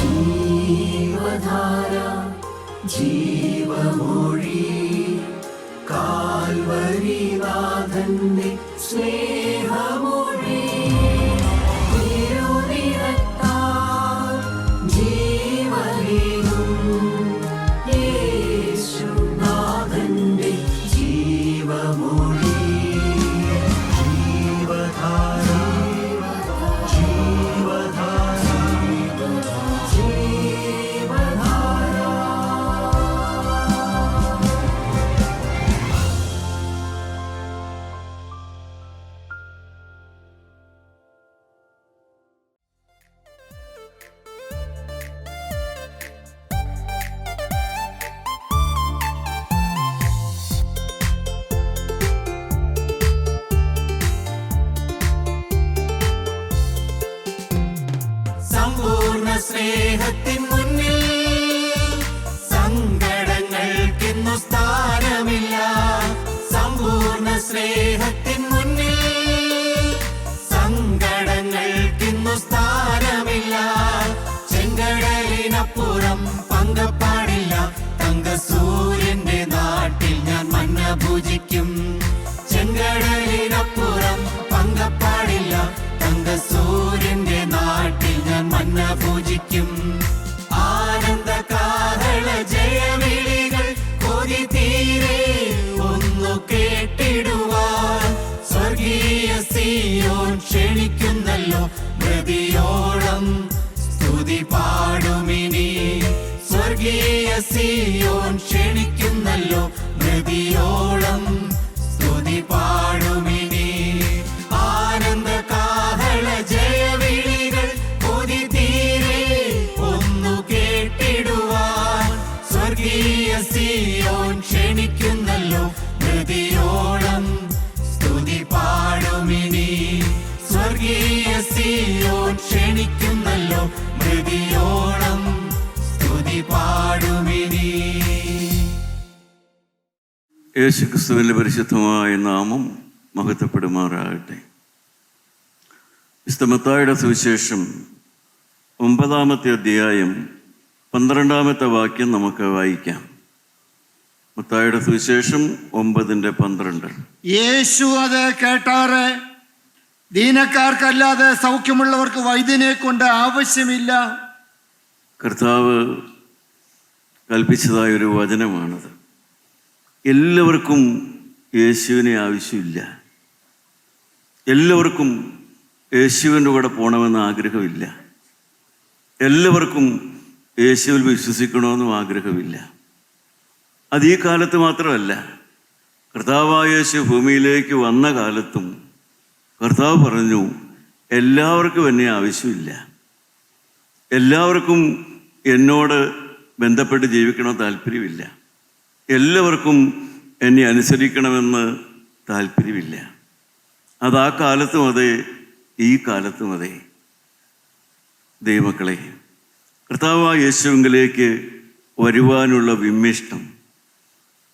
ജീവധാര ജീവമൊഴി കാൽവരിനാഥന്റെ സ്നേഹമൊഴി തിരുനിറത്താൽ ജീവനേകും യേശുനാഥന്റെ ജീവമൊഴി ജീവധാര ജീവധാര ജീവധാര. സമ്പൂർണ്ണ സ്നേഹത്തിൻ മുന്നിൽ സങ്കടങ്ങൾക്കിന്നു സ്ഥാനമില്ല. സമ്പൂർണ്ണ സ്നേഹത്തിൻ മുന്നിൽ സങ്കടങ്ങൾക്കിന്നു സ്ഥാനമില്ല. ചെങ്കടലിനപ്പുറം പങ്കപ്പാടില്ല. തങ്കസൂര്യന്റെ നാട്ടിൽ ഞാൻ മന്ന പൂജിക്കും. ചെങ്കടലിനപ്പുറം പങ്കപ്പാടില്ല. തങ്കസൂര്യന്റെ നാട്ടിൽ ഞാൻ മന്ന പൂജിക്കും. ആനന്ദ കാഹള ജയവിളികൾ കൊതി തീരെ ഒന്നു കേട്ടിടുവാൻ സ്വർഗീയ സിയോൻ ക്ഷണിക്കുന്നല്ലോ. മൃതിയോളം സ്തുതി പാടുമിനി. സ്വർഗീയ സിയോൻ ക്ഷണിക്കുന്നല്ലോ. മൃതിയോളം സ്തുതി പാടുമിനി. ആനന്ദ കാഹള ജയവിളികൾ കൊതി തീരെ ഒന്നു കേട്ടിടുവാൻ സ്വർഗീയ സിയോൻ ക്ഷണിക്കുന്നല്ലോ. മൃതിയോളം സ്തുതി പാടുമിനി. സ്വർഗീയ സിയോൻ ക്ഷണിക്കുന്നല്ലോ. മൃതിയോളം സ്തുതി പാടുമിനി. യേശുക്രിസ്തുവിന്റെ പരിശുദ്ധമായ നാമം മഹത്വപ്പെടുമാറാകട്ടെ. വിശുദ്ധ മത്തായിയുടെ സുവിശേഷം 9-ാമത്തെ അധ്യായം 12-ാമത്തെ വാക്യം നമുക്ക് വായിക്കാം. മത്തായിയുടെ സുവിശേഷം 9:12. യേശു അത് കേട്ടാറ്, ദീനക്കാർക്കല്ലാതെ സൗഖ്യമുള്ളവർക്ക് വൈദ്യനെ കൊണ്ട് ആവശ്യമില്ല. കർത്താവ് കൽപ്പിച്ചതായൊരു വചനമാണത്. എല്ലാവർക്കും യേശുവിനെ ആവശ്യമില്ല. എല്ലാവർക്കും യേശുവിൻ്റെ കൂടെ പോകണമെന്ന് ആഗ്രഹമില്ല. എല്ലാവർക്കും യേശുവിൽ വിശ്വസിക്കണമെന്നും ആഗ്രഹമില്ല. അത് ഈ കാലത്ത് മാത്രമല്ല, കർത്താവായ യേശു ഭൂമിയിലേക്ക് വന്ന കാലത്തും കർത്താവ് പറഞ്ഞു, എല്ലാവർക്കും എന്നെ ആവശ്യമില്ല. എല്ലാവർക്കും എന്നോട് ബന്ധപ്പെട്ട് ജീവിക്കണമെന്ന് താല്പര്യമില്ല. എല്ലാവർക്കും എന്നെ അനുസരിക്കണമെന്ന് താല്പര്യമില്ല. അത് ആ കാലത്തും അതെ, ഈ കാലത്തും അതെ. ദൈവമക്കളെ, കർത്താവായ യേശുവിലേക്ക് വരുവാനുള്ള വിമ്മിഷ്ടം,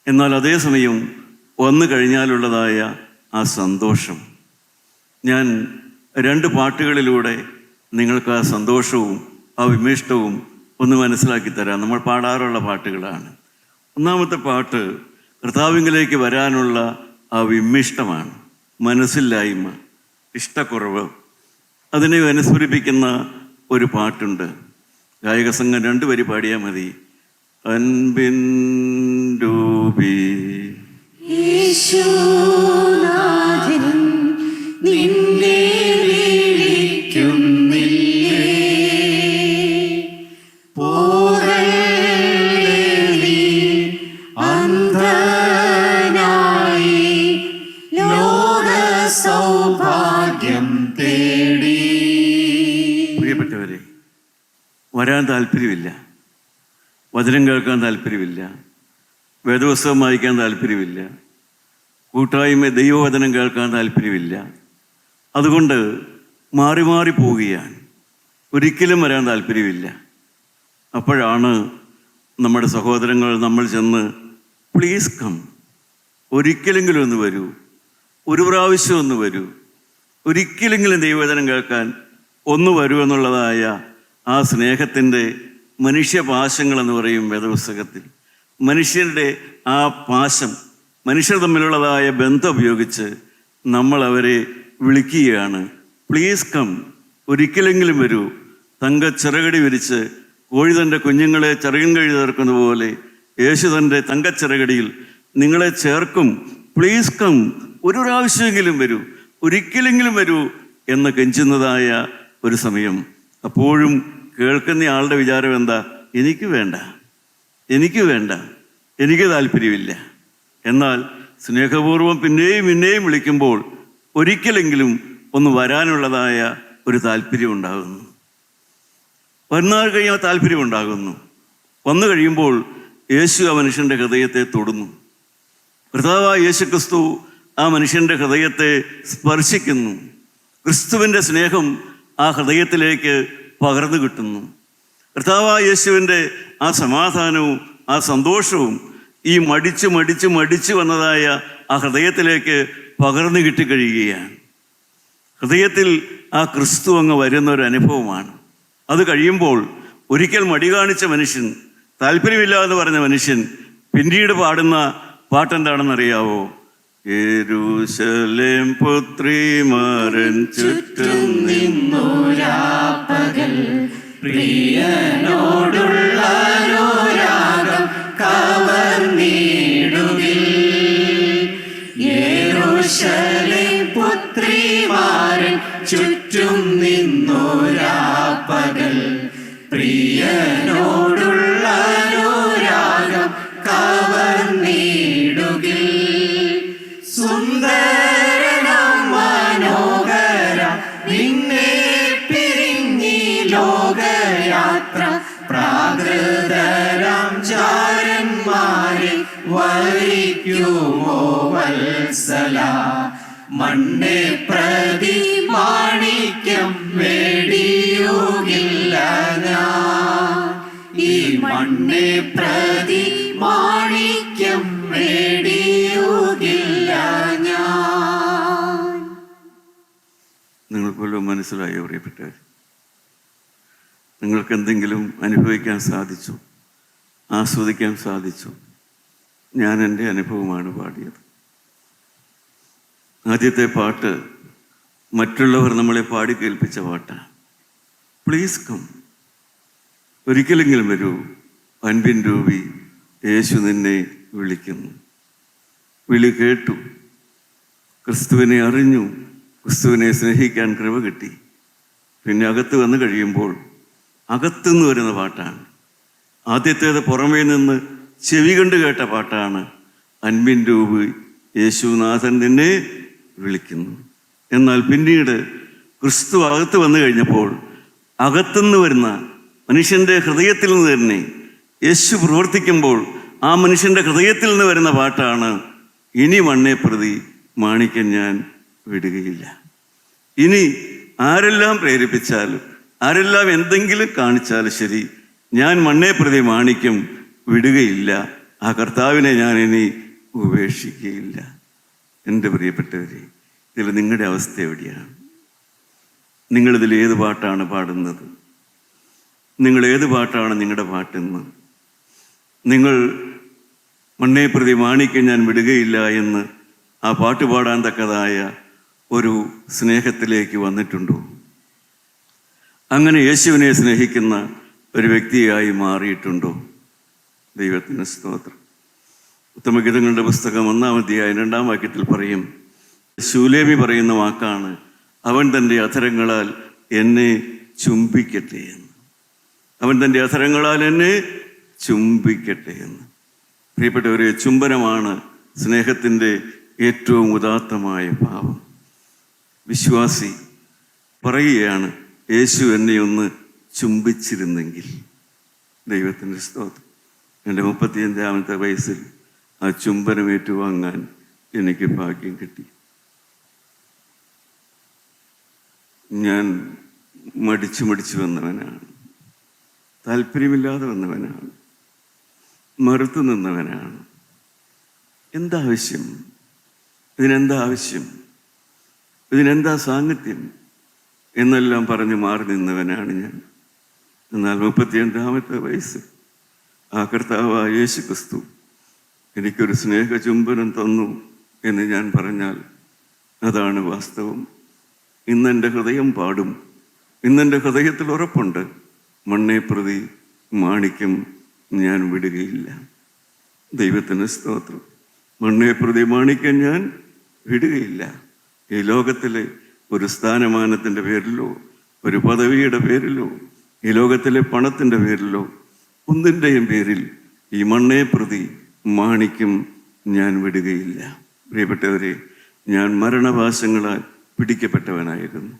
എന്നാൽ അതേസമയം വന്നു കഴിഞ്ഞാലുള്ളതായ ആ സന്തോഷം, ഞാൻ 2 പാട്ടുകളിലൂടെ നിങ്ങൾക്ക് ആ സന്തോഷവും ആ വിമ്മിഷ്ടവും ഒന്ന് മനസ്സിലാക്കി തരാം. നമ്മൾ പാടാറുള്ള പാട്ടുകളാണ്. 1-ാമത്തെ പാട്ട് കർത്താവിലേക്ക് വരാനുള്ള ആ വിമ്മിഷ്ടമാണ്. മനസ്സില്ലായ്മ, ഇഷ്ടക്കുറവ്, അതിനെ അനുസ്മരിപ്പിക്കുന്ന ഒരു പാട്ടുണ്ട്. ഗായക സംഘം 2 വരി പാടിയാൽ മതി. അൻപിൻ രൂപി യേശുനാഥൻ നിന്നെ വിളിക്കുന്നില്ലേ, പോകല്ലേ നീ അന്ധനായി ലോക സൗഭാഗ്യം തേടി. പ്രിയപ്പെട്ടവരെ, വരാൻ താല്പര്യമില്ല, വചനം കേൾക്കാൻ താല്പര്യമില്ല, വേദപുസ്തകം വായിക്കാൻ താല്പര്യമില്ല, കൂട്ടായ്മ ദൈവവചനം കേൾക്കാൻ താല്പര്യമില്ല. അതുകൊണ്ട് മാറി മാറി പോവുകയാണ്. ഒരിക്കലും വരാൻ താല്പര്യമില്ല. അപ്പോഴാണ് നമ്മുടെ സഹോദരങ്ങൾ നമ്മൾ ചെന്ന് പ്ലീസ് കം, ഒരിക്കലെങ്കിലും ഒന്ന് വരൂ, ഒരു പ്രാവശ്യം ഒന്ന് വരൂ, ഒരിക്കലെങ്കിലും ദൈവവചനം കേൾക്കാൻ ഒന്ന് വരൂ എന്നുള്ളതായ ആ സ്നേഹത്തിൻ്റെ മനുഷ്യപാശങ്ങളെന്ന് പറയും വേദപുസ്തകത്തിൽ. മനുഷ്യരുടെ ആ പാശം, മനുഷ്യർ തമ്മിലുള്ളതായ ബന്ധം ഉപയോഗിച്ച് നമ്മൾ അവരെ വിളിക്കുകയാണ്. പ്ലീസ് കം, ഒരിക്കലെങ്കിലും വരൂ. തങ്കച്ചിറകടി വിരിച്ച് കോഴി തൻ്റെ കുഞ്ഞുങ്ങളെ ചിറകിൻ കഴി ചേർക്കുന്ന പോലെ യേശു തൻ്റെ തങ്കച്ചിറകടിയിൽ നിങ്ങളെ ചേർക്കും. പ്ലീസ് കം, ഒരു പ്രാവശ്യമെങ്കിലും വരൂ, ഒരിക്കലെങ്കിലും വരൂ എന്ന് കെഞ്ചുന്നതായ ഒരു സമയം. അപ്പോഴും കേൾക്കുന്ന ആളുടെ വിചാരം എന്താ? എനിക്ക് വേണ്ട, എനിക്ക് താല്പര്യമില്ല. എന്നാൽ സ്നേഹപൂർവം പിന്നെയും പിന്നെയും വിളിക്കുമ്പോൾ ഒരിക്കലെങ്കിലും ഒന്ന് വരാനുള്ളതായ ഒരു താല്പര്യം ഉണ്ടാകുന്നു. വന്നാൽ കഴിയുമ്പോൾ താല്പര്യം ഉണ്ടാകുന്നു. വന്നു കഴിയുമ്പോൾ യേശു ആ മനുഷ്യൻ്റെ ഹൃദയത്തെ തൊടുന്നു. കർത്താവായ യേശു ക്രിസ്തു ആ മനുഷ്യൻ്റെ ഹൃദയത്തെ സ്പർശിക്കുന്നു. ക്രിസ്തുവിൻ്റെ സ്നേഹം ആ ഹൃദയത്തിലേക്ക് പകർന്നു കിട്ടുന്നു. കർത്താവായ യേശുവിൻ്റെ ആ സമാധാനവും ആ സന്തോഷവും ഈ മടിച്ചു വന്നതായ ആ ഹൃദയത്തിലേക്ക് പകർന്നു കിട്ടിക്കഴിയുകയാണ്. ഹൃദയത്തിൽ ആ ക്രിസ്തു അങ്ങ് വരുന്ന ഒരു അനുഭവമാണ്. അത് കഴിയുമ്പോൾ ഒരിക്കൽ മടി കാണിച്ച മനുഷ്യൻ, താല്പര്യമില്ല എന്ന് പറഞ്ഞ മനുഷ്യൻ പിന്നീട് പാടുന്ന പാട്ടെന്താണെന്നറിയാവോ? യെരൂശലേം പുത്രിമാരൻ ചുറ്റും നിന്നോരാപകൽ പ്രിയനോടുള്ള രാഗം കവർന്നിടുകിൽ. യെരൂശലേം പുത്രിമാരൻ ചുറ്റും നിന്നോരാപകൽ പ്രിയനോടുള്ള രാഗം കവർന്നിടുകിൽ. സുന്ദരനം മനോഹര നിന്നെ പിരിഞ്ഞി ലോകയാത്ര പ്രാകൃതരാം ചാരന്മാരെ വരിക്കുമോ വത്സല. മണ്ണെ പ്രതി മാണിക്യം വേടിയുകില്ല ഞാൻ, ഈ മണ്ണെ പ്രതി മാണിക്യം വേടിയുകില്ല ഞാൻ. നിങ്ങൾക്കെല്ലാം മനസ്സിലായോ പ്രിയപ്പെട്ടവർ? നിങ്ങൾക്ക് എന്തെങ്കിലും അനുഭവിക്കാൻ സാധിച്ചു, ആസ്വദിക്കാൻ സാധിച്ചു? ഞാൻ എൻ്റെ അനുഭവമാണ് പാടിയത്. ആദ്യത്തെ പാട്ട് മറ്റുള്ളവർ നമ്മളെ പാടി കേൾപ്പിച്ച പാട്ടാണ്. പ്ലീസ് കം, ഒരിക്കലെങ്കിലും വരൂ, അൻപിൻ രൂപി യേശു നിന്നെ വിളിക്കുന്നു. വിളി കേട്ടു, ക്രിസ്തുവിനെ അറിഞ്ഞു, ക്രിസ്തുവിനെ സ്നേഹിക്കാൻ കൃപ കിട്ടി. പിന്നെ അകത്ത് വന്നു കഴിയുമ്പോൾ അകത്തുനിന്ന് വരുന്ന പാട്ടാണ്. ആദ്യത്തേത് പുറമേ നിന്ന് ചെവി കണ്ട് കേട്ട പാട്ടാണ്. അൻപിൻ രൂപി യേശുനാഥൻ നിന്നെ വിളിക്കുന്നു. എന്നാൽ പിന്നീട് ക്രിസ്തു അകത്ത് വന്നു കഴിഞ്ഞപ്പോൾ അകത്തുനിന്ന് വരുന്ന മനുഷ്യൻ്റെ ഹൃദയത്തിൽ നിന്ന് തന്നെ യേശു പ്രവർത്തിക്കുമ്പോൾ ആ മനുഷ്യൻ്റെ ഹൃദയത്തിൽ നിന്ന് വരുന്ന പാട്ടാണ് ഇനി മണ്ണെ പ്രതി മാണിക്യം ഞാൻ വിടുകയില്ല. ഇനി ആരെല്ലാം പ്രേരിപ്പിച്ചാലും ആരെല്ലാം എന്തെങ്കിലും കാണിച്ചാലും ശരി, ഞാൻ മണ്ണെ പ്രതി മാണിക്യം വിടുകയില്ല. ആ കർത്താവിനെ ഞാൻ ഇനി ഉപേക്ഷിക്കുകയില്ല. എൻ്റെ പ്രിയപ്പെട്ടവരെ, ഇതിൽ നിങ്ങളുടെ അവസ്ഥ എവിടെയാണ്? നിങ്ങളിതിൽ ഏത് പാട്ടാണ് പാടുന്നത്? നിങ്ങൾ ഏത് പാട്ടാണ് നിങ്ങളുടെ പാട്ടെന്ന്? നിങ്ങൾ മണ്ണെ പ്രതി മാണിക്യം ഞാൻ വിടുകയില്ല എന്ന് ആ പാട്ട് പാടാൻ തക്കതായ ഒരു സ്നേഹത്തിലേക്ക് വന്നിട്ടുണ്ടോ? അങ്ങനെ യേശുവിനെ സ്നേഹിക്കുന്ന ഒരു വ്യക്തിയായി മാറിയിട്ടുണ്ടോ? ദൈവത്തിന് സ്തോത്രം. ഉത്തമഗീതങ്ങളുടെ പുസ്തകം 1-ാം അധ്യായം 2-ാം വാക്യത്തിൽ പറയും, ശൂലേമി പറയുന്ന വാക്കാണ്, അവൻ തൻ്റെ അധരങ്ങളാൽ എന്നെ ചുംബിക്കട്ടെ എന്ന്. അവൻ തൻ്റെ അധരങ്ങളാൽ എന്നെ ചുംബിക്കട്ടെ എന്ന്. പ്രിയപ്പെട്ടവരെ, ചുംബനമാണ് സ്നേഹത്തിൻ്റെ ഏറ്റവും ഉദാത്തമായ ഭാവം. വിശ്വാസി പറയുകയാണ്, യേശു എന്നെ ഒന്ന് ചുംബിച്ചിരുന്നെങ്കിൽ. ദൈവത്തിൻ്റെ സ്തോത്രം. എൻ്റെ 35-ാമത്തെ വയസ്സിൽ ആ ചുംബനം ഏറ്റുവാങ്ങാൻ എനിക്ക് ഭാഗ്യം കിട്ടി. ഞാൻ മടിച്ചു വന്നവനാണ്, താല്പര്യമില്ലാതെ വന്നവനാണ്, മറുത്തു നിന്നവനാണ്. എന്താവശ്യം? ഇതിനെന്താ സാന്നിധ്യം എന്നെല്ലാം പറഞ്ഞ് മാറി നിന്നവനാണ് ഞാൻ. എന്നാൽ 35-ാമത്തെ വയസ്സ് ആ കർത്താവായ യേശു ക്രിസ്തു എനിക്കൊരു സ്നേഹചുംബനം തന്നു എന്ന് ഞാൻ പറഞ്ഞാൽ അതാണ് വാസ്തവം. ഇന്നെൻ്റെ ഹൃദയം പാടും, ഇന്നെൻ്റെ ഹൃദയത്തിൽ ഉറപ്പുണ്ട്, മണ്ണെ പ്രതി മാണിക്യം ഞാൻ വിടുകയില്ല. ദൈവത്തിന് സ്തോത്രം. മണ്ണെ പ്രതി മാണിക്യം ഞാൻ വിടുകയില്ല. ഈ ലോകത്തിലെ ഒരു സ്ഥാനമാനത്തിൻ്റെ പേരിലോ ഒരു പദവിയുടെ പേരിലോ ഈ ലോകത്തിലെ പണത്തിൻ്റെ പേരിലോ ഒന്നിൻ്റെയും പേരിൽ ഈ മണ്ണെ പ്രതി മാണിക്യം ഞാൻ വിടുകയില്ല. പ്രിയപ്പെട്ടവരെ, ഞാൻ മരണപാശങ്ങളാൽ പിടിക്കപ്പെട്ടവനായിരുന്നു,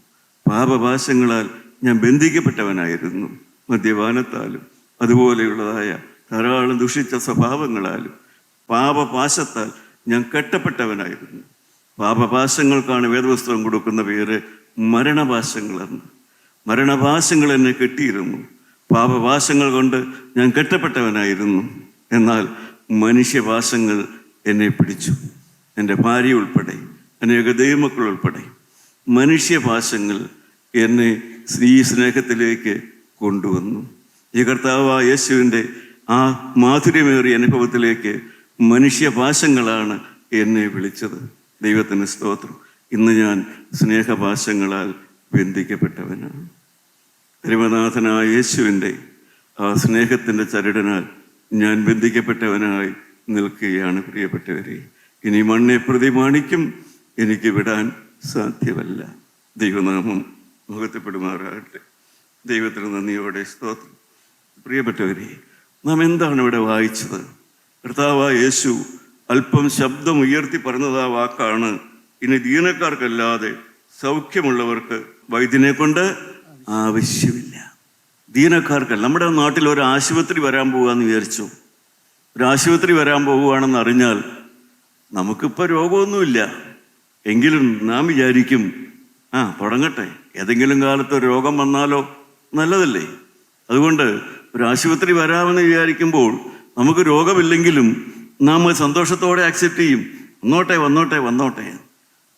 പാപപാശങ്ങളാൽ ഞാൻ ബന്ധിക്കപ്പെട്ടവനായിരുന്നു, മദ്യപാനത്താലും അതുപോലെയുള്ളതായ ധാരാളം ദുഷിച്ച സ്വഭാവങ്ങളാലും പാപപാശത്താൽ ഞാൻ കെട്ടപ്പെട്ടവനായിരുന്നു. പാപപാശങ്ങൾക്കാണ് വേദപുസ്തകം കൊടുക്കുന്ന പേര് മരണപാശങ്ങളെന്ന്. മരണപാശങ്ങൾ എന്നെ കെട്ടിയിരുന്നു, പാപപാശങ്ങൾ കൊണ്ട് ഞാൻ കെട്ടപ്പെട്ടവനായിരുന്നു. എന്നാൽ മനുഷ്യപാശങ്ങൾ എന്നെ പിടിച്ചു. എൻ്റെ ഭാര്യ ഉൾപ്പെടെ അനേക ദൈവമക്കൾ ഉൾപ്പെടെ മനുഷ്യപാശങ്ങൾ എന്നെ ഈ സ്നേഹത്തിലേക്ക് കൊണ്ടുവന്നു. ഈ കർത്താവായ യേശുവിൻ്റെ ആ മാധുര്യമേറിയ അനുഭവത്തിലേക്ക് മനുഷ്യപാശങ്ങളാണ് എന്നെ വിളിച്ചത്. ദൈവത്തിന് സ്തോത്രം. ഇന്ന് ഞാൻ സ്നേഹപാശങ്ങളാൽ ബന്ധിക്കപ്പെട്ടവനാണ്. ദൈവനാഥനായ യേശുവിൻ്റെ ആ സ്നേഹത്തിൻ്റെ ചരടിനാൽ ഞാൻ ബന്ധിക്കപ്പെട്ടവനായി നിൽക്കുകയാണ്. പ്രിയപ്പെട്ടവരെ, ഇനി മണ്ണെ പ്രതി മാണിക്യം എനിക്ക് വിടാൻ സാധ്യമല്ല. ദൈവനാമം മഹത്വപ്പെടുമാറാകട്ടെ. ദൈവത്തിന് നന്ദിയോടെ സ്തോത്രം. പ്രിയപ്പെട്ടവരെ, നാം എന്താണ് ഇവിടെ വായിച്ചത്? കർത്താവായ യേശു അല്പം ശബ്ദം ഉയർത്തി പറഞ്ഞത് ആ വാക്കാണ്, ഇനി ദീനക്കാർക്കല്ലാതെ സൗഖ്യമുള്ളവർക്ക് വൈദ്യനെ കൊണ്ട് ആവശ്യമില്ല. ദീനക്കാർക്കല്ല. നമ്മുടെ നാട്ടിൽ ഒരു ആശുപത്രി വരാൻ പോവുകയെന്ന് വിചാരിച്ചു. ഒരു ആശുപത്രി വരാൻ പോവുകയാണെന്ന് അറിഞ്ഞാൽ നമുക്കിപ്പോൾ രോഗമൊന്നുമില്ല, എങ്കിലും നാം വിചാരിക്കും തുടങ്ങട്ടെ, ഏതെങ്കിലും കാലത്ത് രോഗം വന്നാലോ, നല്ലതല്ലേ. അതുകൊണ്ട് ഒരു ആശുപത്രി വരാമെന്ന് വിചാരിക്കുമ്പോൾ നമുക്ക് രോഗമില്ലെങ്കിലും നാം സന്തോഷത്തോടെ ആക്സെപ്റ്റ് ചെയ്യും. വന്നോട്ടെ വന്നോട്ടെ വന്നോട്ടെ.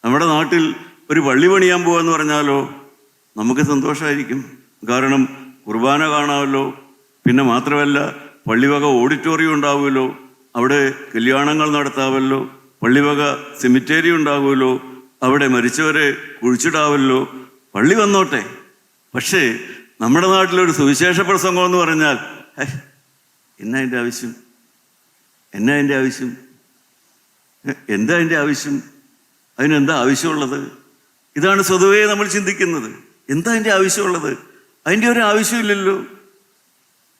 നമ്മുടെ നാട്ടിൽ ഒരു പള്ളി പണിയാൻ പോകാന്ന് പറഞ്ഞാലോ നമുക്ക് സന്തോഷമായിരിക്കും. കാരണം കുർബാന കാണാമല്ലോ, പിന്നെ മാത്രമല്ല പള്ളിവക ഓഡിറ്റോറിയം ഉണ്ടാവുമല്ലോ, അവിടെ കല്യാണങ്ങൾ നടത്താമല്ലോ, പള്ളിവക സെമിറ്റേരി ഉണ്ടാവുമല്ലോ, അവിടെ മരിച്ചവരെ കുഴിച്ചിടാവല്ലോ, പള്ളി വന്നോട്ടെ. പക്ഷേ നമ്മുടെ നാട്ടിലൊരു സുവിശേഷ പ്രസംഗം എന്ന് പറഞ്ഞാൽ എന്നാ അതിൻ്റെ ആവശ്യം? എന്താ അതിൻ്റെ ആവശ്യം? അതിനെന്താ ആവശ്യമുള്ളത്? ഇതാണ് സ്വതവേ നമ്മൾ ചിന്തിക്കുന്നത്. എന്താ അതിൻ്റെ ആവശ്യമുള്ളത്? അതിൻ്റെ ഒരു ആവശ്യമില്ലല്ലോ.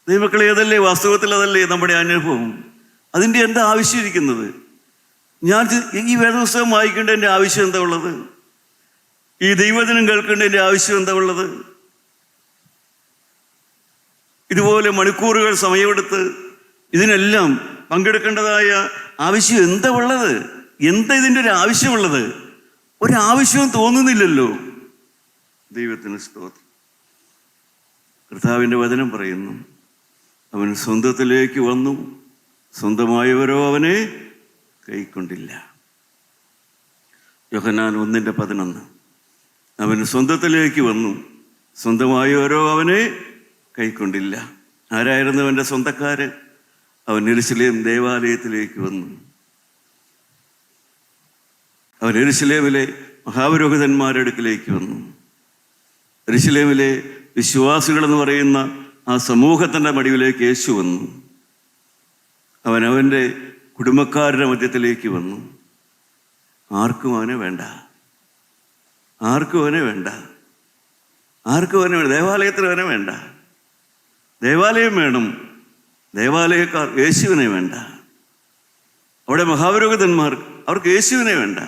ദൈവമക്കളെ, അതല്ലേ വാസ്തവത്തിൽ, അതല്ലേ നമ്മുടെ അനുഭവം? അതിൻ്റെ എന്താ ആവശ്യമിരിക്കുന്നത്? ഞാൻ ഈ വേദപുസ്തകം വായിക്കേണ്ടതിൻ്റെ ആവശ്യം എന്താ ഉള്ളത്? ഈ ദൈവദിനം കേൾക്കേണ്ടതിൻ്റെ ആവശ്യം എന്താ ഉള്ളത്? ഇതുപോലെ മണിക്കൂറുകൾ സമയമെടുത്ത് ഇതിനെല്ലാം പങ്കെടുക്കേണ്ടതായ ആവശ്യം എന്താ ഉള്ളത്? എന്താ ഇതിൻ്റെ ഒരു ആവശ്യമുള്ളത്? ഒരാവശ്യവും തോന്നുന്നില്ലല്ലോ. ദൈവത്തിന് സ്തോത്രം. കർത്താവിൻ്റെ വചനം പറയുന്നു, അവൻ സ്വന്തത്തിലേക്ക് വന്നു, സ്വന്തമായവരോ അവനെ കൈക്കൊണ്ടില്ല. യോഹന്നാൻ 1:11. അവൻ സ്വന്തത്തിലേക്ക് വന്നു, സ്വന്തമായവരോ അവനെ കൈക്കൊണ്ടില്ല. ആരായിരുന്നു അവൻ്റെ സ്വന്തക്കാര്? അവൻ യെരൂശലേം ദേവാലയത്തിലേക്ക് വന്നു. അവൻ യെരൂശലേമിലെ മഹാപുരോഹിതന്മാരുടെ അടുക്കിലേക്ക് വന്നു. യെരൂശലേമിലെ വിശ്വാസികളെന്ന് പറയുന്ന ആ സമൂഹത്തിൻ്റെ മടിവിലേക്ക് യേശു വന്നു. അവൻ്റെ കുടുംബക്കാരുടെ മധ്യത്തിലേക്ക് വന്നു. ആർക്കും അവനെ വേണ്ട, ആർക്കും അവനെ വേണ്ട, ആർക്കും അവനെ വേണ്ട. ദേവാലയത്തിന് അവനെ വേണ്ട. ദേവാലയം വേണം, ദേവാലയക്കാർ യേശുവിനെ വേണ്ട. അവിടെ മഹാപുരോഹിതന്മാർ, അവർക്ക് യേശുവിനെ വേണ്ട.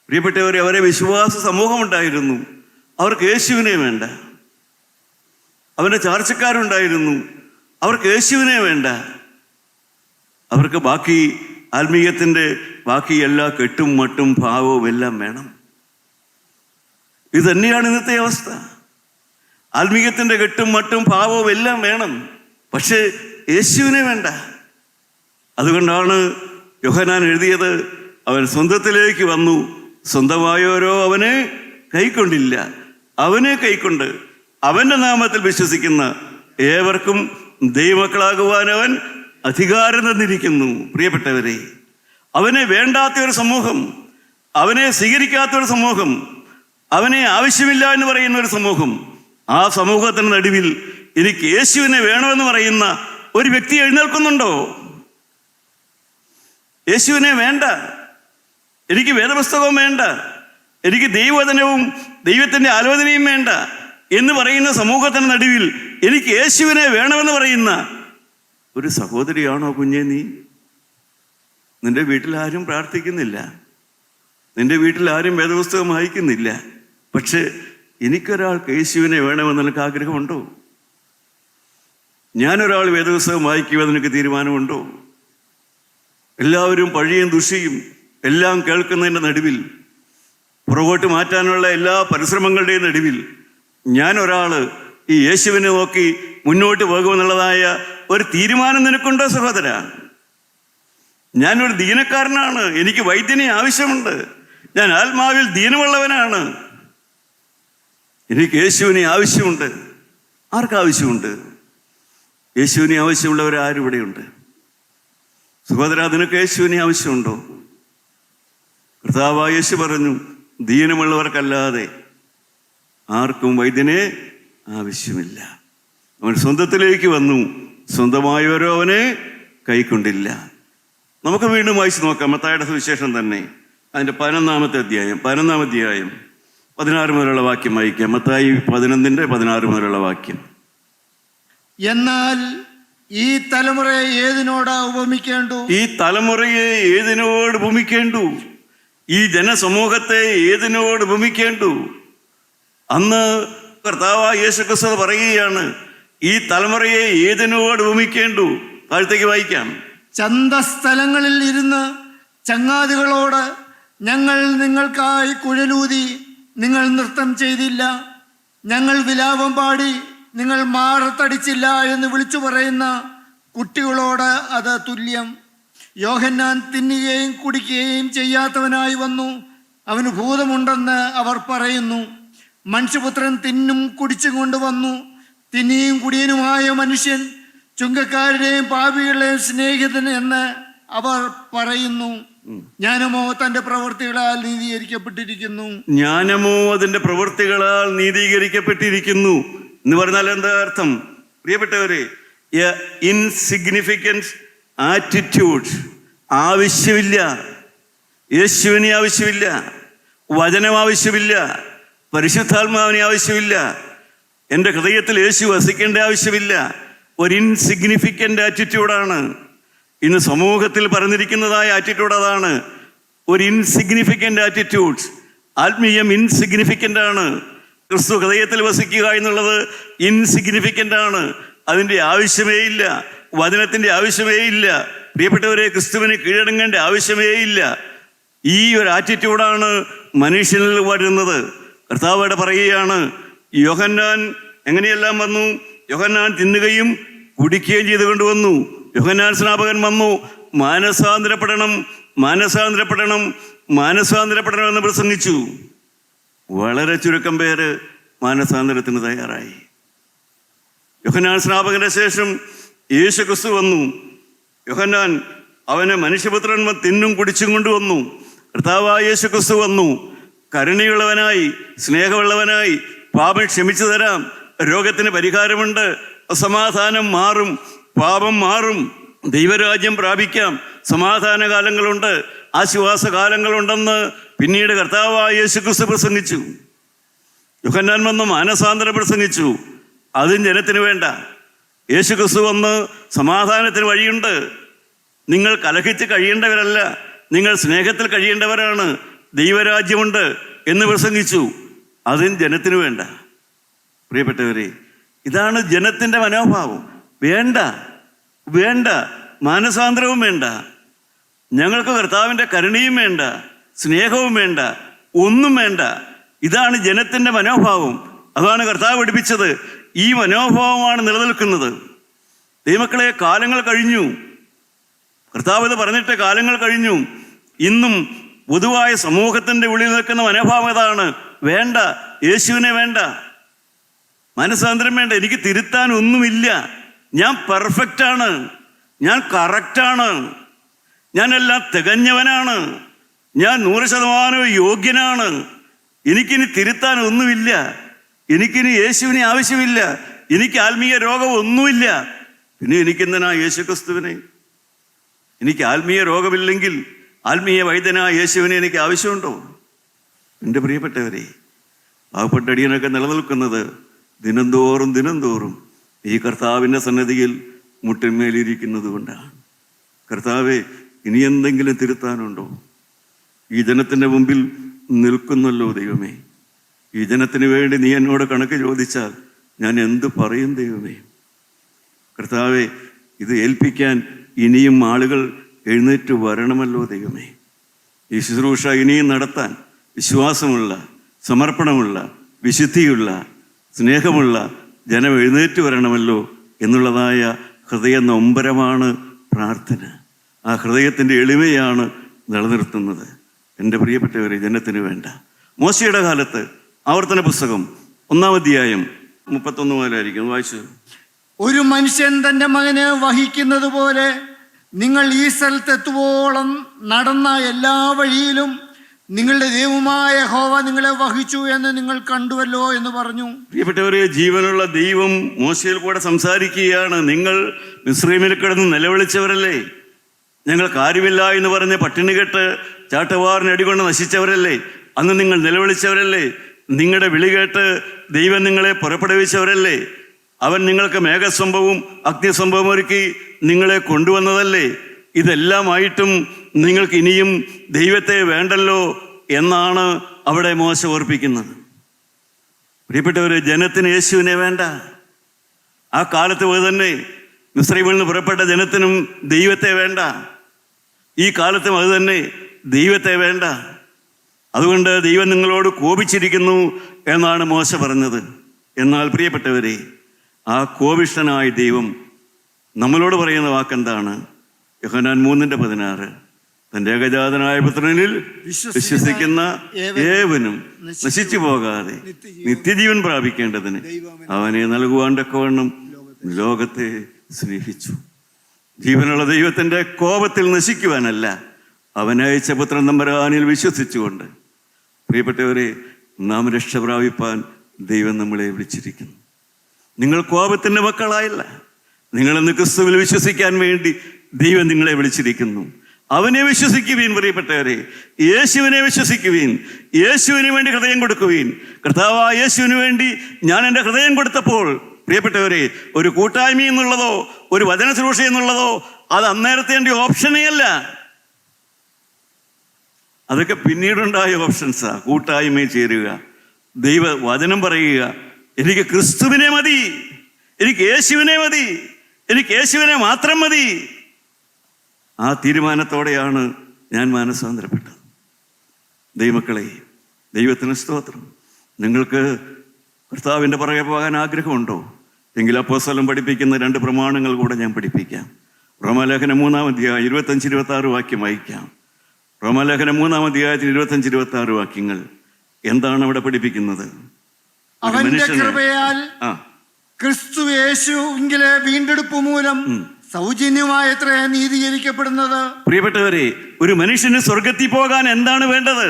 പ്രിയപ്പെട്ടവരെ, അവരെ വിശ്വാസ സമൂഹമുണ്ടായിരുന്നു, അവർക്ക് യേശുവിനെ വേണ്ട. അവൻ്റെ ചാർച്ചക്കാരുണ്ടായിരുന്നു, അവർക്ക് യേശുവിനെ വേണ്ട. അവർക്ക് ബാക്കി ആത്മീയത്തിൻ്റെ ബാക്കി എല്ലാ കെട്ടും മട്ടും ഭാവവും എല്ലാം വേണം. ഇത് തന്നെയാണ് ഇന്നത്തെ അവസ്ഥ. ആത്മീയത്തിൻ്റെ കെട്ടും മട്ടും ഭാവവും എല്ലാം വേണം, പക്ഷേ യേശുവിനെ വേണ്ട. അതുകൊണ്ടാണ് യോഹന്നാൻ എഴുതിയത്, അവൻ സ്വന്തത്തിലേക്ക് വന്നു, സ്വന്തമായവരോ അവനെ കൈക്കൊണ്ടില്ല. അവനെ കൈക്കൊണ്ട് അവൻ്റെ നാമത്തിൽ വിശ്വസിക്കുന്ന ഏവർക്കും ദൈവമക്കളാകുവാൻ അവൻ അധികാരം തന്നിരിക്കുന്നു. പ്രിയപ്പെട്ടവരെ, അവനെ വേണ്ടാത്ത ഒരു സമൂഹം, അവനെ സ്വീകരിക്കാത്ത ഒരു സമൂഹം, അവനെ ആവശ്യമില്ല എന്ന് പറയുന്ന ഒരു സമൂഹം, ആ സമൂഹത്തിന് നടുവിൽ എനിക്ക് യേശുവിനെ വേണമെന്ന് പറയുന്ന ഒരു വ്യക്തി എഴുന്നേൽക്കുന്നുണ്ടോ? യേശുവിനെ വേണ്ട, എനിക്ക് വേദപുസ്തകവും വേണ്ട, എനിക്ക് ദൈവവചനവും ദൈവത്തിൻ്റെ ആലോചനയും വേണ്ട എന്ന് പറയുന്ന സമൂഹത്തിന് നടുവിൽ എനിക്ക് യേശുവിനെ വേണമെന്ന് പറയുന്ന ഒരു സഹോദരിയാണോ കുഞ്ഞെ നീ? നിന്റെ വീട്ടിൽ ആരും പ്രാർത്ഥിക്കുന്നില്ല, നിന്റെ വീട്ടിൽ ആരും വേദപുസ്തകം വായിക്കുന്നില്ല, പക്ഷെ എനിക്കൊരാൾക്ക് യേശുവിനെ വേണമെന്ന് നിനക്ക് ആഗ്രഹമുണ്ടോ? ഞാനൊരാൾ വേദപുസ്തകം വായിക്കുമെന്ന് നിനക്ക് തീരുമാനമുണ്ടോ? എല്ലാവരും പഴിയും ദുഷിയും എല്ലാം കേൾക്കുന്നതിൻ്റെ നടുവിൽ, പുറകോട്ട് മാറ്റാനുള്ള എല്ലാ പരിശ്രമങ്ങളുടെയും നടുവിൽ ഞാനൊരാൾ ഈ യേശുവിനെ നോക്കി മുന്നോട്ട് പോകുമെന്നുള്ളതായ ഒരു തീരുമാനം നിനക്കുണ്ടോ സഹോദര? ഞാനൊരു ദീനക്കാരനാണ്, എനിക്ക് വൈദ്യനെ ആവശ്യമുണ്ട്, ഞാൻ ആത്മാവിൽ ദീനമുള്ളവനാണ്, എനിക്ക് യേശുവിനെ ആവശ്യമുണ്ട്. ആർക്കാവശ്യമുണ്ട്? യേശുവിനെ ആവശ്യമുള്ളവരാരും ഇവിടെയുണ്ട്. സഹോദര, നിനക്ക് യേശുവിനെ ആവശ്യമുണ്ടോ? കർത്താവായ യേശു പറഞ്ഞു, ദീനമുള്ളവർക്കല്ലാതെ ആർക്കും വൈദ്യനെ ആവശ്യമില്ല. അവൻ സ്വന്തത്തിലേക്ക് വന്നു, സ്വന്തമായവരോ അവനെ കൈക്കൊണ്ടില്ല. നമുക്ക് വീണ്ടും വായിച്ചു നോക്കാം മത്തായിയുടെ സുവിശേഷം തന്നെ, അതിൻ്റെ 11-ാമത്തെ അധ്യായം 16 മുതലുള്ള വാക്യം വായിക്കാം. മത്തായി 11:16 മുതലുള്ള വാക്യം. എന്നാൽ ഈ തലമുറയെ ഏതിനോട് ഉപമിക്കേണ്ടു? ഈ തലമുറയെ ഏതിനോട് ഉപമിക്കേണ്ടു? ഈ ജനസമൂഹത്തെ ഏതിനോട് ഉപമിക്കേണ്ടു? അന്ന് കർത്താവായ യേശുക്രിസ്തു പറയുകയാണ്, ഈ തലമുറയെ ഏതിനോട് ഉപമിക്കേണ്ടു? താഴത്തേക്ക് വായിക്കാം. ചന്തസ്ഥലങ്ങളിൽ ഇരുന്ന് ചങ്ങാതികളോട് ഞങ്ങൾ നിങ്ങൾക്കായി കുഴലൂതി, നിങ്ങൾ നൃത്തം ചെയ്തില്ല, ഞങ്ങൾ വിലാപം പാടി, നിങ്ങൾ മാറത്തടിച്ചില്ല എന്ന് വിളിച്ചു പറയുന്ന കുട്ടികളോട് അത് തുല്യം. യോഹന്നാൻ തിന്നുകയും കുടിക്കുകയും ചെയ്യാത്തവനായി വന്നു, അവന് ഭൂതമുണ്ടെന്ന് അവർ പറയുന്നു. മനുഷ്യപുത്രൻ തിന്നും കുടിച്ചും കൊണ്ട് വന്നു. തിന്നിയും കുടിയനുമായ മനുഷ്യൻ ചുങ്കക്കാരുടെയും പാപികളുടെയും സ്നേഹിതൻ എന്ന് അവർ പറയുന്നു. ജ്ഞാനമോ തന്റെ പ്രവൃത്തികളാൽ നീതീകരിക്കപ്പെട്ടിരിക്കുന്നു. ജ്ഞാനമോ അതിന്റെ പ്രവൃത്തികളാൽ നീതീകരിക്കപ്പെട്ടിരിക്കുന്നു എന്ന് പറഞ്ഞാൽ എന്താ അർത്ഥം? പ്രിയപ്പെട്ടവരെ, ഇൻസിഗ്നിഫിക്കൻസ് ആറ്റിറ്റ്യൂഡ്. ആവശ്യമില്ല, യേശുവിനെ ആവശ്യമില്ല, വചനം ആവശ്യമില്ല, പരിശുദ്ധാത്മാവിനെ ആവശ്യമില്ല, എൻ്റെ ഹൃദയത്തിൽ യേശു വസിക്കേണ്ട ആവശ്യമില്ല. ഒരു ഇൻസിഗ്നിഫിക്കൻ്റ് ആറ്റിറ്റ്യൂഡാണ് ഇന്ന് സമൂഹത്തിൽ പറഞ്ഞിരിക്കുന്നതായ ആറ്റിറ്റ്യൂഡ്. അതാണ് ഒരു ഇൻസിഗ്നിഫിക്കൻ്റ് ആറ്റിറ്റ്യൂഡ്. ആത്മീയം ഇൻസിഗ്നിഫിക്കൻ്റ് ആണ്. ക്രിസ്തു ഹൃദയത്തിൽ വസിക്കുക എന്നുള്ളത് ഇൻസിഗ്നിഫിക്കൻ്റ് ആണ്. അതിൻ്റെ ആവശ്യമേ ഇല്ല, വചനത്തിൻ്റെ ആവശ്യമേ ഇല്ല. പ്രിയപ്പെട്ടവരെ, ക്രിസ്തുവിന് കീഴടങ്ങേണ്ട ആവശ്യമേ ഇല്ല. ഈ ഒരു ആറ്റിറ്റ്യൂഡാണ് മനുഷ്യനിൽ വരുന്നത്. കർത്താവ് പറയുകയാണ്, യോഹന്നാൻ എങ്ങനെയെല്ലാം വന്നു? യോഹന്നാൻ തിന്നുകയും കുടിക്കുകയും ചെയ്തുകൊണ്ട് വന്നു. യോഹന്നാൻ സ്നാപകൻ വന്നു, മാനസാന്തരപ്പെടണം, മാനസാന്തരപ്പെടണം, മാനസാന്തരപ്പെടണം എന്ന് പ്രസംഗിച്ചു. വളരെ ചുരുക്കം പേര് മാനസാന്തരത്തിന് തയ്യാറായി. യോഹന്നാൻ സ്നാപകന്റെ ശേഷം യേശു ക്രിസ്തു വന്നു. യോഹന്നാൻ അവനെ മനുഷ്യപുത്രൻ തിന്നും കുടിച്ചും കൊണ്ടുവന്നു. കർത്താവായ യേശു ക്രിസ്തു വന്നു, കരുണയുള്ളവനായി, സ്നേഹമുള്ളവനായി, പാപം ക്ഷമിച്ചു തരാം, രോഗത്തിന് പരിഹാരമുണ്ട്, സമാധാനം മാറും, പാപം മാറും, ദൈവരാജ്യം പ്രാപിക്കാം, സമാധാന കാലങ്ങളുണ്ട്, ആശ്വാസകാലങ്ങളുണ്ടെന്ന് പിന്നീട് കർത്താവായ യേശു ക്രിസ്തു പ്രസംഗിച്ചു. യോഹന്നാൻ വന്ന് മാനസാന്തരം പ്രസംഗിച്ചു. അതും ജനത്തിന് വേണ്ട. യേശു ക്രിസ്തു വന്ന് സമാധാനത്തിന് വഴിയുണ്ട്, നിങ്ങൾ കലഹിച്ച് കഴിയേണ്ടവരല്ല, നിങ്ങൾ സ്നേഹത്തിൽ കഴിയേണ്ടവരാണ്, ദൈവരാജ്യമുണ്ട് എന്ന് പ്രസംഗിച്ചു. അതും ജനത്തിന് വേണ്ട. പ്രിയപ്പെട്ടവരെ, ഇതാണ് ജനത്തിൻ്റെ മനോഭാവം. വേണ്ട, വേണ്ട, മാനസാന്തരവും വേണ്ട, ഞങ്ങൾക്ക് കർത്താവിൻ്റെ കരുണയും വേണ്ട, സ്നേഹവും വേണ്ട, ഒന്നും വേണ്ട. ഇതാണ് ജനത്തിൻ്റെ മനോഭാവം. അതാണ് കർത്താവ് പഠിപ്പിച്ചത്. ഈ മനോഭാവമാണ് നിലനിൽക്കുന്നത്. ദൈവമക്കളെ, കാലങ്ങൾ കഴിഞ്ഞു. കർത്താവ് ഇത് പറഞ്ഞിട്ട് കാലങ്ങൾ കഴിഞ്ഞു. ഇന്നും പൊതുവായ സമൂഹത്തിൻ്റെ ഉള്ളിൽ നിൽക്കുന്ന മനോഭാവം ഏതാണ്? വേണ്ട, യേശുവിനെ വേണ്ട. മനസ്സാന്തരം വേണ്ട. എനിക്ക് തിരുത്താൻ ഒന്നുമില്ല. ഞാൻ പെർഫെക്റ്റാണ്, ഞാൻ കറക്റ്റാണ്, ഞാനെല്ലാം തികഞ്ഞവനാണ്, ഞാൻ 100% യോഗ്യനാണ്. എനിക്കിനി തിരുത്താൻ ഒന്നുമില്ല. എനിക്കിനി യേശുവിനെ ആവശ്യമില്ല. എനിക്ക് ആത്മീയ രോഗം ഒന്നുമില്ല. പിന്നെ എനിക്കെന്തിനാ യേശു ക്രിസ്തുവിനെ? എനിക്ക് ആത്മീയ രോഗമില്ലെങ്കിൽ ആത്മീയ വൈദ്യനായ യേശുവിനെ എനിക്ക് ആവശ്യമുണ്ടോ? എൻ്റെ പ്രിയപ്പെട്ടവരെ, പാവപ്പെട്ട അടിയനൊക്കെ നിലനിൽക്കുന്നത് ദിനംതോറും ഈ കർത്താവിൻ്റെ സന്നിധിയിൽ മുട്ടിന്മേലിരിക്കുന്നത് കൊണ്ടാണ്. കർത്താവെ, ഇനി എന്തെങ്കിലും തിരുത്താനുണ്ടോ? ഈ ജനത്തിൻ്റെ മുമ്പിൽ നിൽക്കുന്നല്ലോ ദൈവമേ. ഈ ജനത്തിന് വേണ്ടി നീ എന്നോട് കണക്ക് ചോദിച്ചാൽ ഞാൻ എന്ത് പറയും ദൈവമേ? കർത്താവെ, ഇത് ഏൽപ്പിക്കാൻ ഇനിയും ആളുകൾ എഴുന്നേറ്റ് വരണമല്ലോ ദൈവമേ. ഈ ശുശ്രൂഷ ഇനിയും നടത്താൻ വിശ്വാസമുള്ള, സമർപ്പണമുള്ള, വിശുദ്ധിയുള്ള, സ്നേഹമുള്ള ജനം എഴുന്നേറ്റ് വരണമല്ലോ എന്നുള്ളതായ ഹൃദയ നൊമ്പരമാണ് പ്രാർത്ഥന. ആ ഹൃദയത്തിൻ്റെ എളിമയാണ് നിലനിർത്തുന്നത്. എൻ്റെ പ്രിയപ്പെട്ടവരെ, ജനത്തിന് വേണ്ട. മോശയുടെ കാലത്ത് ആവർത്തന പുസ്തകം 1-ാം അധ്യായം 31 മുതലായിരിക്കും വായിച്ചു. ഒരു മനുഷ്യൻ തൻ്റെ മകനെ വഹിക്കുന്നത് പോലെ നിങ്ങൾ ഈ സ്ഥലത്തെത്തുവോളം നടന്ന എല്ലാ വഴിയിലും നിങ്ങളുടെ ദൈവമായ യഹോവ നിങ്ങളെ വഹിച്ചു എന്ന് നിങ്ങൾ കണ്ടുവല്ലോ എന്ന് പറഞ്ഞു. പ്രിയപ്പെട്ടവരെ, ജീവനുള്ള ദൈവം മോശയിൽ കൂടെ സംസാരിക്കുകയാണ്. നിങ്ങൾ മിസ്രൈമിൽ കിടന്ന് നിലവിളിച്ചവരല്ലേ? ഞങ്ങൾ കാര്യമില്ല എന്ന് പറഞ്ഞ് പട്ടിണി കെട്ട് ചാട്ടവാറിന് അടികൊണ്ട് നശിച്ചവരല്ലേ? അന്ന് നിങ്ങൾ നിലവിളിച്ചവരല്ലേ? നിങ്ങളുടെ വിളി കേട്ട് ദൈവം നിങ്ങളെ പുറപ്പെടുവിച്ചവരല്ലേ? അവൻ നിങ്ങൾക്ക് മേഘസ്തംഭവും അഗ്നിസ്തംഭവും ഒരുക്കി നിങ്ങളെ കൊണ്ടുവന്നതല്ലേ? ഇതെല്ലാമായിട്ടും നിങ്ങൾക്ക് ഇനിയും ദൈവത്തെ വേണ്ടല്ലോ എന്നാണ് അവിടെ മോശ ഓർപ്പിക്കുന്നത്. പ്രിയപ്പെട്ടവരെ, ജനത്തിന് യേശുവിനെ വേണ്ട. ആ കാലത്ത് പോലെ തന്നെ മിസ്രൈമിൽ നിന്ന് പുറപ്പെട്ട ജനത്തിനും ദൈവത്തെ വേണ്ട. ഈ കാലത്തും അത് തന്നെ, ദൈവത്തെ വേണ്ട. അതുകൊണ്ട് ദൈവം നിങ്ങളോട് കോപിച്ചിരിക്കുന്നു എന്നാണ് മോശ പറഞ്ഞത്. എന്നാൽ പ്രിയപ്പെട്ടവരെ, ആ കോപിഷ്ഠനായ ദൈവം നമ്മളോട് പറയുന്ന വാക്കെന്താണ്? യോഹന്നാൻ 3:16, തൻ്റെ ഏകജാതനായ പുത്രനിൽ വിശ്വസിക്കുന്ന ഏവനും നശിച്ചു പോകാതെ നിത്യജീവൻ പ്രാപിക്കേണ്ടതിന് അവനെ നൽകുവാൻ തക്കവണ്ണം ലോകത്തെ സ്നേഹിച്ചു. ജീവനുള്ള ദൈവത്തിൻ്റെ കോപത്തിൽ നശിക്കുവാനല്ല, അവനയച്ച പുത്രൻ തമ്പുരാനിൽ വിശ്വസിച്ചുകൊണ്ട്. പ്രിയപ്പെട്ടവരെ, നാം രക്ഷ പ്രാപിപ്പാൻ ദൈവം നമ്മളെ വിളിച്ചിരിക്കുന്നു. നിങ്ങൾ കോപത്തിൻ്റെ മക്കളായില്ല. നിങ്ങളെന്ന് ക്രിസ്തുവിൽ വിശ്വസിക്കാൻ വേണ്ടി ദൈവം നിങ്ങളെ വിളിച്ചിരിക്കുന്നു. അവനെ വിശ്വസിക്കുവീൻ. പ്രിയപ്പെട്ടവരെ, യേശുവിനെ വിശ്വസിക്കുവീൻ. യേശുവിന് വേണ്ടി ഹൃദയം കൊടുക്കുവീൻ. കർത്താവായ യേശുവിന് വേണ്ടി ഞാൻ എൻ്റെ ഹൃദയം കൊടുത്തപ്പോൾ, പ്രിയപ്പെട്ടവരെ, ഒരു കൂട്ടായ്മ എന്നുള്ളതോ ഒരു വചന ശുശ്രൂഷ എന്നുള്ളതോ അത് അന്നേരത്തെ എൻ്റെ ഓപ്ഷനേ അല്ല. അതൊക്കെ പിന്നീടുണ്ടായ ഓപ്ഷൻസാ. കൂട്ടായ്മയിൽ ചേരുക, ദൈവ വചനം പറയുക, എനിക്ക് ക്രിസ്തുവിനെ മതി, എനിക്ക് യേശുവിനെ മതി, എനിക്ക് യേശുവിനെ മാത്രം മതി. ആ തീരുമാനത്തോടെയാണ് ഞാൻ മാനസാന്തരപ്പെട്ടത്. ദൈവമക്കളെ, ദൈവത്തിന് സ്തോത്രം. നിങ്ങൾക്ക് കർത്താവിൻ്റെ പുറകെ പോകാൻ ആഗ്രഹമുണ്ടോ? എങ്കിൽ അപ്പോസ്തലൻ പഠിപ്പിക്കുന്ന 2 പ്രമാണങ്ങൾ കൂടെ ഞാൻ പഠിപ്പിക്കാം. റോമാലേഖനം 3-ാം അധ്യായം 25-26 വാക്യം വായിക്കാം. റോമാലേഖനം 3-ാം അധ്യായത്തിൽ 25-26 വാക്യങ്ങൾ എന്താണ് അവിടെ പഠിപ്പിക്കുന്നത്? അവന്റെ കൃപയാൽ ക്രിസ്തു യേശുവിലെ വീണ്ടെടുപ്പ് മൂലം സൗജന്യമായത്ര നീതീകരിക്കപ്പെടുന്നത്. പ്രിയപ്പെട്ടവരെ, ഒരു മനുഷ്യന് സ്വർഗത്തിൽ പോകാൻ എന്താണ് വേണ്ടത്?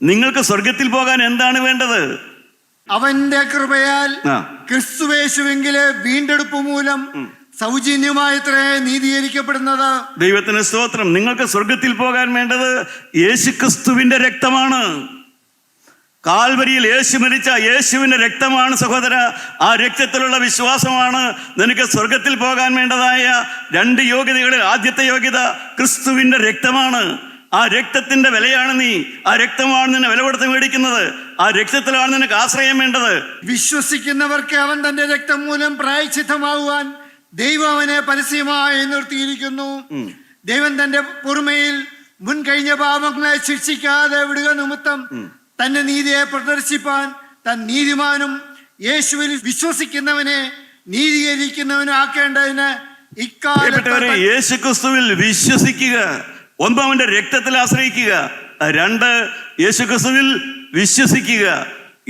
നിങ്ങൾക്ക് സ്വർഗത്തിൽ പോകാൻ എന്താണ് വേണ്ടത്? അവന്റെ കൃപയാൽ ക്രിസ്തു യേശുവിലെ വീണ്ടെടുപ്പ് മൂലം സൗജന്യമായത്ര നീതീകരിക്കപ്പെടുന്നത്. ദൈവത്തിന് സ്തോത്രം. നിങ്ങൾക്ക് സ്വർഗത്തിൽ പോകാൻ വേണ്ടത് യേശുക്രിസ്തുവിന്റെ രക്തമാണ്. കാൽവരിയിൽ യേശു മരിച്ച യേശുവിൻ്റെ രക്തമാണ് സഹോദര. ആ രക്തത്തിലുള്ള വിശ്വാസമാണ് നിനക്ക് സ്വർഗത്തിൽ പോകാൻ വേണ്ടതായ 2 യോഗ്യതകളിൽ ആദ്യത്തെ യോഗ്യത ക്രിസ്തുവിൻ്റെ രക്തമാണ്. ആ രക്തത്തിൻ്റെ വിലയാണ് നീ. ആ രക്തമാണ് നിന്നെ വില കൊടുത്ത് മേടിക്കുന്നത്. ആ രക്തത്തിലാണ് നിനക്ക് ആശ്രയം വേണ്ടത്. വിശ്വസിക്കുന്നവർക്ക് അവൻ തന്റെ രക്തം മൂലം പ്രായശ്ചിത്തമാകുവാൻ ദൈവം അവനെ പരസ്യമായി നിർത്തിയിരിക്കുന്നു. ദൈവം തന്റെ പൊറുമയിൽ മുൻ കഴിഞ്ഞ പാപങ്ങളെ ശിക്ഷിക്കാതെ വിടുക നിമിത്തം തന്റെ നീതിയെ പ്രദർശിപ്പാൻ താൻ നീതിമാനും യേശുവിൽ വിശ്വസിക്കുന്നവനെ നീതീകരിക്കുന്നവനും ആക്കേണ്ടതിന് ഇക്കാലത്ത് യേശുക്രിസ്തുവിൽ വിശ്വസിക്കുക. 1 അവന്റെ രക്തത്തിൽ ആശ്രയിക്കുക. 2 യേശുക്രിസ്തുവിൽ വിശ്വസിക്കുക.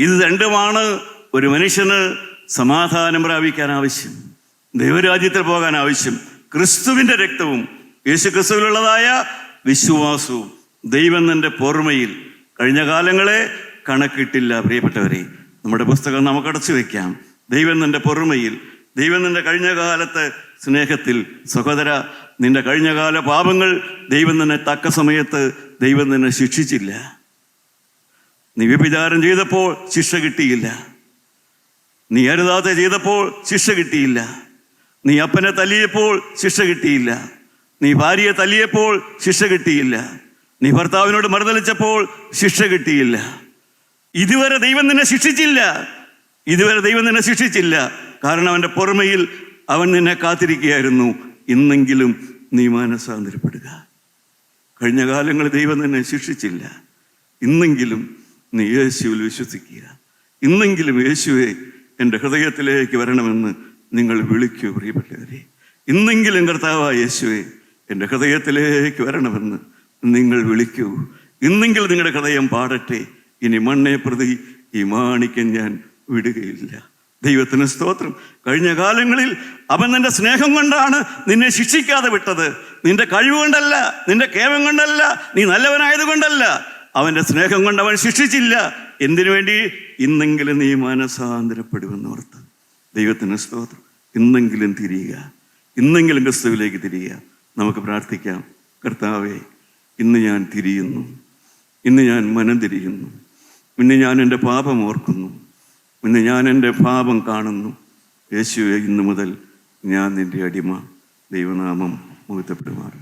ഇത് 2മാണ് ഒരു മനുഷ്യന് സമാധാനം പ്രാപിക്കാൻ ആവശ്യം, ദൈവരാജ്യത്തിൽ പോകാൻ ആവശ്യം ക്രിസ്തുവിൻ്റെ രക്തവും യേശു ക്രിസ്തുവിലുള്ളതായ വിശ്വാസവും. ദൈവം നിൻ്റെ പൊറുമയിൽ കഴിഞ്ഞ കാലങ്ങളെ കണക്കിട്ടില്ല. പ്രിയപ്പെട്ടവരെ, നമ്മുടെ പുസ്തകം നമുക്ക് അടച്ചു വയ്ക്കാം. ദൈവം നിൻ്റെ പൊറുമയിൽ, ദൈവം നിൻ്റെ കഴിഞ്ഞ കാലത്തെ സ്നേഹത്തിൽ. സഹോദര, നിന്റെ കഴിഞ്ഞകാല പാപങ്ങൾ ദൈവം നിന്നെ തക്ക സമയത്ത് ദൈവം നിന്നെ ശിക്ഷിച്ചില്ല. നീ വ്യഭിചാരം ചെയ്തപ്പോൾ ശിക്ഷ കിട്ടിയില്ല, നീ അരുതാത്ത ചെയ്തപ്പോൾ ശിക്ഷ കിട്ടിയില്ല, നീ അപ്പനെ തല്ലിയപ്പോൾ ശിക്ഷ കിട്ടിയില്ല, നീ ഭാര്യയെ തല്ലിയപ്പോൾ ശിക്ഷ കിട്ടിയില്ല, നീ ഭർത്താവിനോട് മറുതലിച്ചപ്പോൾ ശിക്ഷ കിട്ടിയില്ല. ഇതുവരെ ദൈവം നിന്നെ ശിക്ഷിച്ചില്ല, ഇതുവരെ ദൈവം നിന്നെ ശിക്ഷിച്ചില്ല. കാരണം അവൻ്റെ പൊറുമയിൽ അവൻ നിന്നെ കാത്തിരിക്കുകയായിരുന്നു. ഇന്നെങ്കിലും നീ മാനസാന്തരപ്പെടുക. കഴിഞ്ഞ കാലങ്ങളിൽ ദൈവം നിന്നെ ശിക്ഷിച്ചില്ല. ഇന്നെങ്കിലും നീ യേശുവിൽ വിശ്വസിക്കുക. ഇന്നെങ്കിലും യേശുവെ എൻ്റെ ഹൃദയത്തിലേക്ക് വരണമെന്ന് നിങ്ങൾ വിളിക്കൂ. പ്രിയപ്പെട്ടവരെ, ഇന്നെങ്കിലും കർത്താവായ യേശുവെ എൻ്റെ ഹൃദയത്തിലേക്ക് വരണമെന്ന് നിങ്ങൾ വിളിക്കൂ. ഇന്നെങ്കിലും നിങ്ങളുടെ ഹൃദയം പാടട്ടെ, ഇനി മണ്ണെ പ്രതി ഈ മാണിക്യം ഞാൻ വിടുകയില്ല. ദൈവത്തിന് സ്തോത്രം. കഴിഞ്ഞ കാലങ്ങളിൽ അവൻ നിന്റെ സ്നേഹം കൊണ്ടാണ് നിന്നെ ശിക്ഷിക്കാതെ വിട്ടത്. നിന്റെ കഴിവ് കൊണ്ടല്ല, നിന്റെ കേവം കൊണ്ടല്ല, നീ നല്ലവനായതുകൊണ്ടല്ല. അവൻ്റെ സ്നേഹം കൊണ്ട് അവൻ ശിക്ഷിച്ചില്ല. എന്തിനു വേണ്ടി? ഇന്നെങ്കിലും നീ മാനസാന്തരപ്പെടുമെന്ന് ഓർത്ത്. ദൈവത്തിന് സ്തോത്രം. ഇന്നെങ്കിലും തിരിയുക, ഇന്നെങ്കിലും ക്രിസ്തുവിലേക്ക് തിരിയുക. നമുക്ക് പ്രാർത്ഥിക്കാം. കർത്താവേ, ഇന്ന് ഞാൻ തിരിയുന്നു, ഇന്ന് ഞാൻ മനം തിരിയുന്നു, ഇന്ന് ഞാൻ എൻ്റെ പാപം ഓർക്കുന്നു, ഇന്ന് ഞാൻ എൻ്റെ പാപം കാണുന്നു. യേശുവേ, ഇന്നു മുതൽ ഞാൻ നിൻ്റെ അടിമ. ദൈവനാമം മുഹൂർത്തപ്പെടുമാറ്.